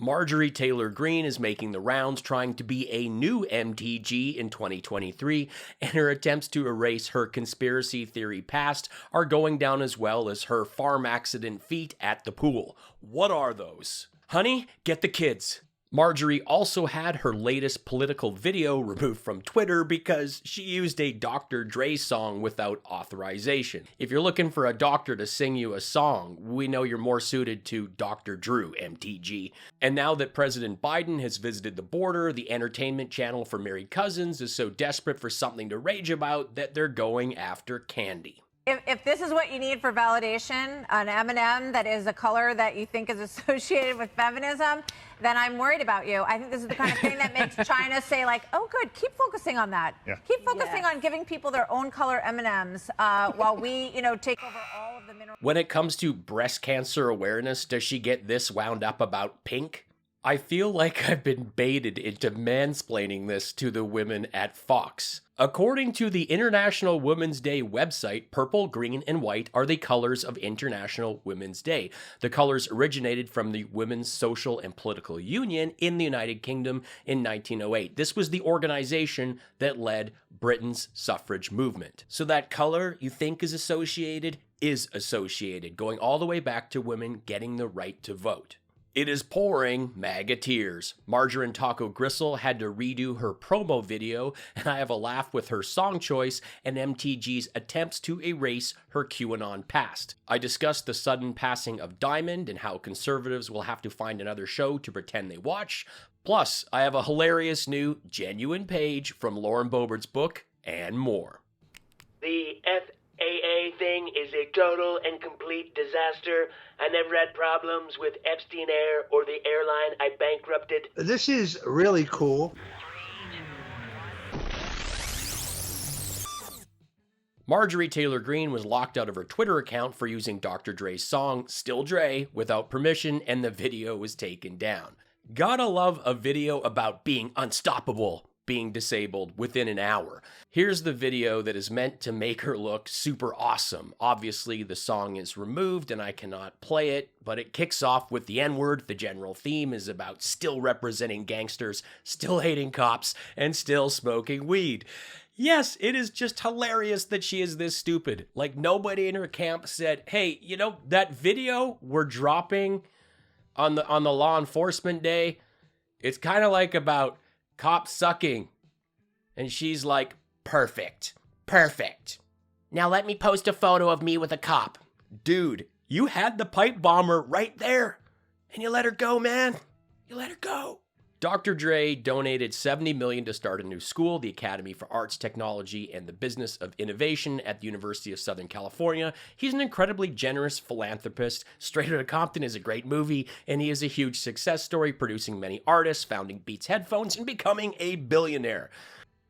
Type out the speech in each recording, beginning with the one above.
Marjorie Taylor Greene is making the rounds trying to be a new MTG in 2023, and her attempts to erase her conspiracy theory past are going down as well as her farm accident feat at the pool. What are those? Honey, get the kids. Marjorie also had her latest political video removed from Twitter because she used a Dr. Dre song without authorization. If you're looking for a doctor to sing you a song, we know you're more suited to Dr. Drew, MTG. And now that President Biden has visited the border, the entertainment channel for married cousins is so desperate for something to rage about that they're going after candy. If this is what you need for validation, an M&M that is a color that you think is associated with feminism, then I'm worried about you. I think this is the kind of thing that makes China say, like, oh, good, keep focusing on that. Yeah. Keep focusing on giving people their own color M&Ms while we, take over all of the minerals. When it comes to breast cancer awareness, does she get this wound up about pink? I feel like I've been baited into mansplaining this to the women at Fox. According to the International Women's Day website, purple, green, and white are the colors of International Women's Day. The colors originated from the Women's Social and Political Union in the United Kingdom in 1908. This was the organization that led Britain's suffrage movement. So that color you think is associated, going all the way back to women getting the right to vote. It is pouring MAGA tears. Marjorie Taco Gristle had to redo her promo video, and I have a laugh with her song choice and MTG's attempts to erase her QAnon past. I discussed the sudden passing of Diamond and how conservatives will have to find another show to pretend they watch. Plus, I have a hilarious new genuine page from Lauren Boebert's book and more. The FAA thing is a total and complete disaster. I never had problems with Epstein Air or the airline I bankrupted. This is really cool. Marjorie Taylor Greene was locked out of her Twitter account for using Dr. Dre's song, Still Dre, without permission, and the video was taken down. Gotta love a video about being unstoppable being disabled within an hour. Here's the video that is meant to make her look super awesome. Obviously, the song is removed and I cannot play it, but it kicks off with the N-word. The general theme is about still representing gangsters, still hating cops, and still smoking weed. Yes, it is just hilarious that she is this stupid. Like, nobody in her camp said, hey, that video we're dropping on the law enforcement day, it's kind of like about cops sucking. And she's like, perfect. Now let me post a photo of me with a cop. Dude, you had the pipe bomber right there. And you let her go, man. You let her go. Dr. Dre donated $70 million to start a new school, the Academy for Arts, Technology, and the Business of Innovation at the University of Southern California. He's an incredibly generous philanthropist. Straight Outta Compton is a great movie, and he is a huge success story, producing many artists, founding Beats Headphones, and becoming a billionaire.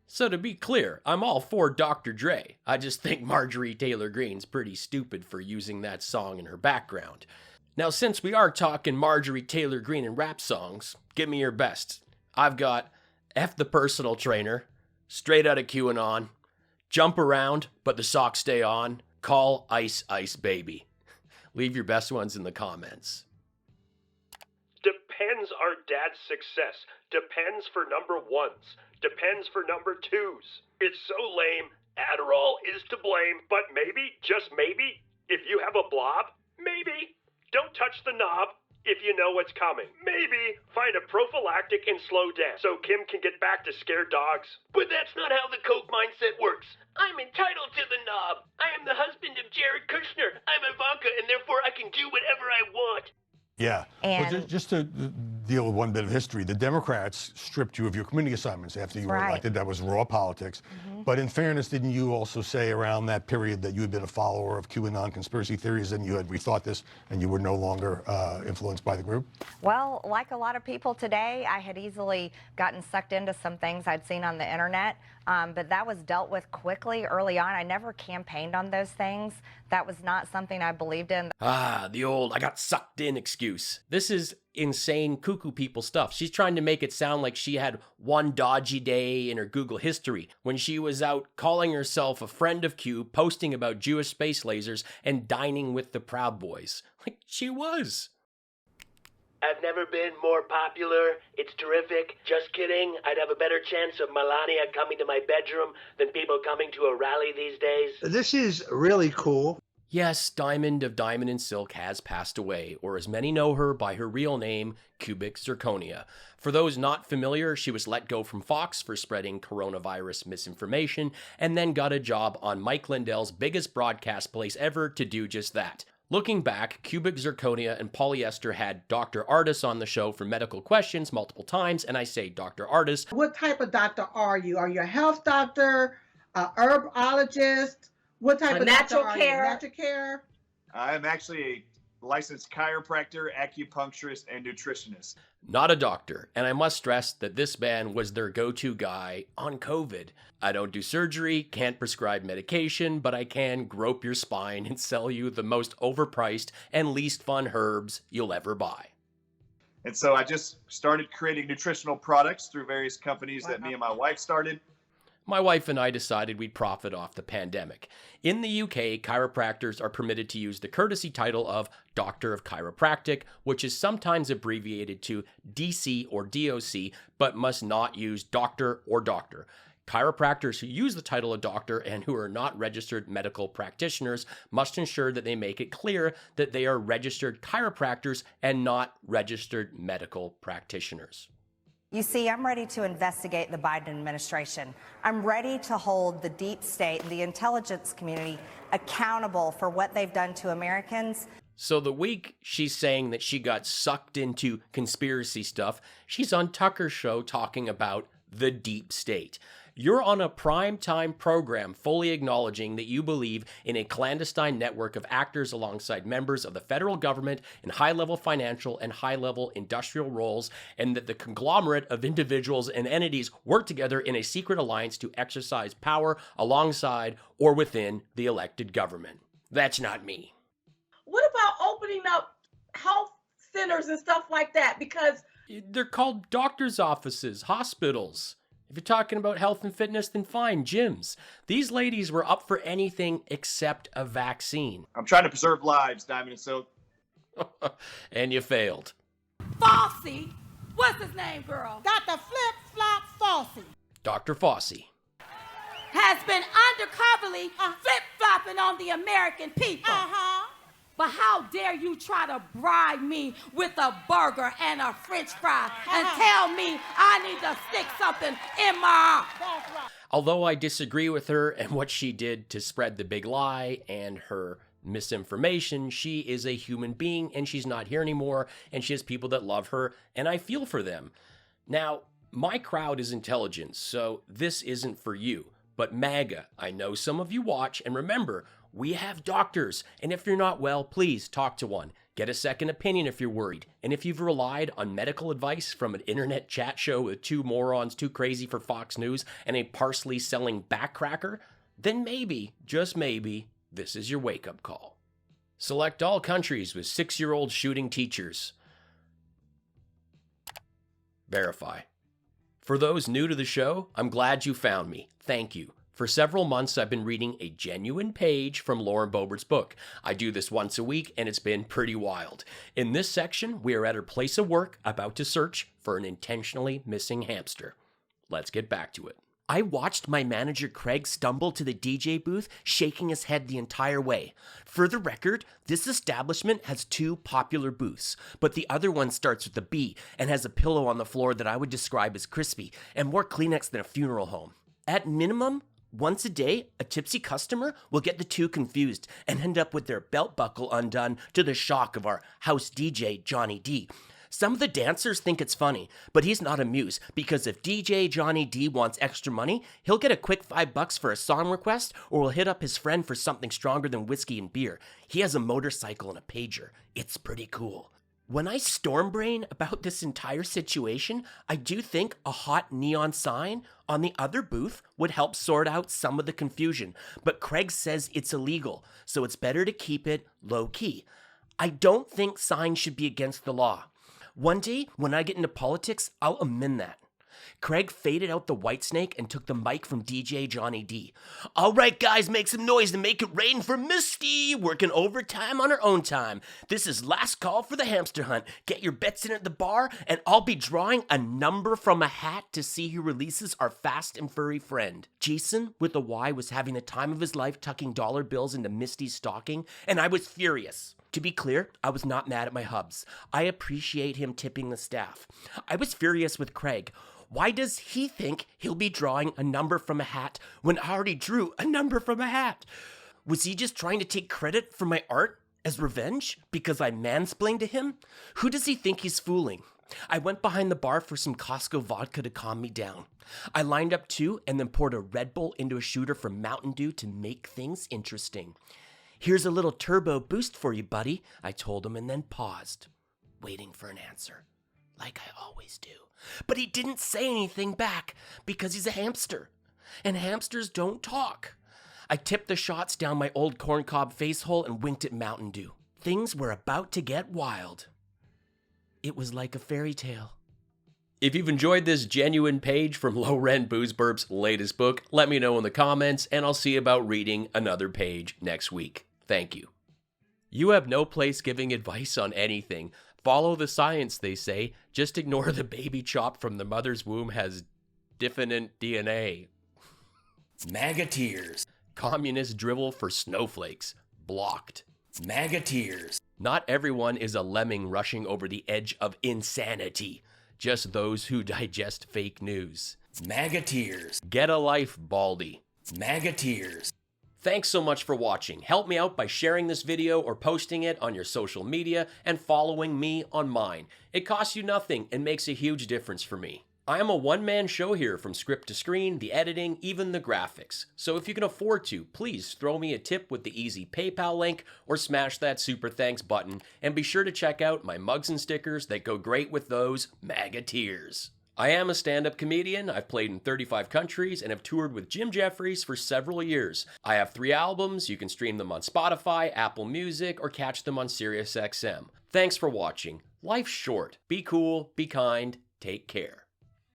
So to be clear, I'm all for Dr. Dre. I just think Marjorie Taylor Greene's pretty stupid for using that song in her background. Now, since we are talking Marjorie Taylor Greene and rap songs, give me your best. I've got F the Personal Trainer, Straight Outta QAnon, Jump Around, but the socks stay on, Call Ice Ice Baby. Leave your best ones in the comments. Depends are dad's success. Depends for number ones. Depends for number twos. It's so lame. Adderall is to blame, but maybe, just maybe, if you have a blob, maybe. Don't touch the knob if you know what's coming. Maybe find a prophylactic and slow down so Kim can get back to scared dogs. But that's not how the Coke mindset works. I'm entitled to the knob. I am the husband of Jared Kushner. I'm Ivanka, and therefore I can do whatever I want. Yeah. And well, just to deal with one bit of history, the Democrats stripped you of your community assignments after you were elected. That was raw politics. But in fairness, didn't you also say around that period that you had been a follower of QAnon conspiracy theories and you had rethought this and you were no longer influenced by the group? Well, like a lot of people today, I had easily gotten sucked into some things I'd seen on the internet, but that was dealt with quickly early on. I never campaigned on those things. That was not something I believed in. The old I got sucked in excuse. This is insane cuckoo people stuff. She's trying to make it sound like she had one dodgy day in her Google history when she was out calling herself a friend of Q, posting about Jewish space lasers and dining with the Proud Boys. Like, she was. I've never been more popular. It's terrific. Just kidding. I'd have a better chance of Melania coming to my bedroom than people coming to a rally these days. This is really cool. Yes, Diamond of Diamond and Silk has passed away, or as many know her by her real name, Cubic Zirconia. For those not familiar, she was let go from Fox for spreading coronavirus misinformation, and then got a job on Mike Lindell's biggest broadcast place ever to do just that. Looking back, Cubic Zirconia and Polyester had Dr. Artis on the show for medical questions multiple times, and I say Dr. Artis. What type of doctor are you? Are you a health doctor, a herbologist? What type of natural doctor care? Are you? Natural care? I'm actually a licensed chiropractor, acupuncturist, and nutritionist. Not a doctor, and I must stress that this man was their go-to guy on COVID. I don't do surgery, can't prescribe medication, but I can grope your spine and sell you the most overpriced and least fun herbs you'll ever buy. And so I just started creating nutritional products through various companies that me and my wife started. My wife and I decided we'd profit off the pandemic. In the UK, chiropractors are permitted to use the courtesy title of Doctor of Chiropractic, which is sometimes abbreviated to DC or DOC, but must not use doctor or doctor. Chiropractors who use the title of doctor and who are not registered medical practitioners must ensure that they make it clear that they are registered chiropractors and not registered medical practitioners. You see, I'm ready to investigate the Biden administration. I'm ready to hold the deep state and the intelligence community accountable for what they've done to Americans. So the week she's saying that she got sucked into conspiracy stuff, she's on Tucker's show talking about the deep state. You're on a primetime program fully acknowledging that you believe in a clandestine network of actors alongside members of the federal government in high-level financial and high-level industrial roles, and that the conglomerate of individuals and entities work together in a secret alliance to exercise power alongside or within the elected government. That's not me. What about opening up health centers and stuff like that? Because they're called doctor's offices, hospitals. If you're talking about health and fitness, then fine, gyms. These ladies were up for anything except a vaccine. I'm trying to preserve lives, Diamond and Silk. And you failed. Fossey, what's his name, girl? Dr. Flip Flop Fossey. Dr. Fossey Has been undercoverly flip-flopping on the American people. But how dare you try to bribe me with a burger and a French fry and tell me I need to stick something in my arm? Although I disagree with her and what she did to spread the big lie and her misinformation, she is a human being and she's not here anymore, and she has people that love her, and I feel for them. Now, my crowd is intelligent, so this isn't for you. But MAGA, I know some of you watch, and remember, we have doctors, and if you're not well, please talk to one. Get a second opinion if you're worried. And if you've relied on medical advice from an internet chat show with two morons too crazy for Fox News and a parsley-selling backcracker, then maybe, just maybe, this is your wake-up call. Select all countries with 6-year-old shooting teachers. Verify. For those new to the show, I'm glad you found me. Thank you. For several months, I've been reading a genuine page from Lauren Boebert's book. I do this once a week, and it's been pretty wild. In this section, we are at her place of work, about to search for an intentionally missing hamster. Let's get back to it. I watched my manager Craig stumble to the DJ booth, shaking his head the entire way. For the record, this establishment has 2 popular booths, but the other one starts with a B and has a pillow on the floor that I would describe as crispy and more Kleenex than a funeral home. At minimum, once a day, a tipsy customer will get the 2 confused and end up with their belt buckle undone to the shock of our house DJ, Johnny D. Some of the dancers think it's funny, but he's not amused because if DJ Johnny D wants extra money, he'll get a quick $5 for a song request or will hit up his friend for something stronger than whiskey and beer. He has a motorcycle and a pager. It's pretty cool. When I stormbrain about this entire situation, I do think a hot neon sign on the other booth would help sort out some of the confusion, but Craig says it's illegal, so it's better to keep it low-key. I don't think signs should be against the law. One day, when I get into politics, I'll amend that. Craig faded out the Whitesnake and took the mic from DJ Johnny D. All right, guys, make some noise and make it rain for Misty, working overtime on her own time. This is last call for the hamster hunt. Get your bets in at the bar, and I'll be drawing a number from a hat to see who releases our fast and furry friend. Jason, with a Y, was having the time of his life tucking dollar bills into Misty's stocking, and I was furious. To be clear, I was not mad at my hubs. I appreciate him tipping the staff. I was furious with Craig. Why does he think he'll be drawing a number from a hat when I already drew a number from a hat? Was he just trying to take credit for my art as revenge because I mansplained to him? Who does he think he's fooling? I went behind the bar for some Costco vodka to calm me down. I lined up 2 and then poured a Red Bull into a shooter from Mountain Dew to make things interesting. Here's a little turbo boost for you, buddy, I told him, and then paused, waiting for an answer, like I always do. But he didn't say anything back because he's a hamster, and hamsters don't talk. I tipped the shots down my old corncob face hole and winked at Mountain Dew. Things were about to get wild. It was like a fairy tale. If you've enjoyed this genuine page from Low Rent Booze Burp's latest book, let me know in the comments, and I'll see about reading another page next week. Thank you. You have no place giving advice on anything. Follow the science, they say. Just ignore the baby chop from the mother's womb has different DNA. MAGA tears. Communist drivel for snowflakes. Blocked. MAGA tears. Not everyone is a lemming rushing over the edge of insanity. Just those who digest fake news. MAGA tears. Get a life, Baldy. MAGA tears. Thanks so much for watching. Help me out by sharing this video or posting it on your social media and following me on mine. It costs you nothing and makes a huge difference for me. I am a one-man show here, from script to screen, the editing, even the graphics. So if you can afford to, please throw me a tip with the easy PayPal link or smash that super thanks button, and be sure to check out my mugs and stickers that go great with those MAGA tears. I am a stand-up comedian. I've played in 35 countries and have toured with Jim Jefferies for several years. I have 3 albums. You can stream them on Spotify, Apple Music, or catch them on SiriusXM. Thanks for watching. Life's short. Be cool, be kind, take care.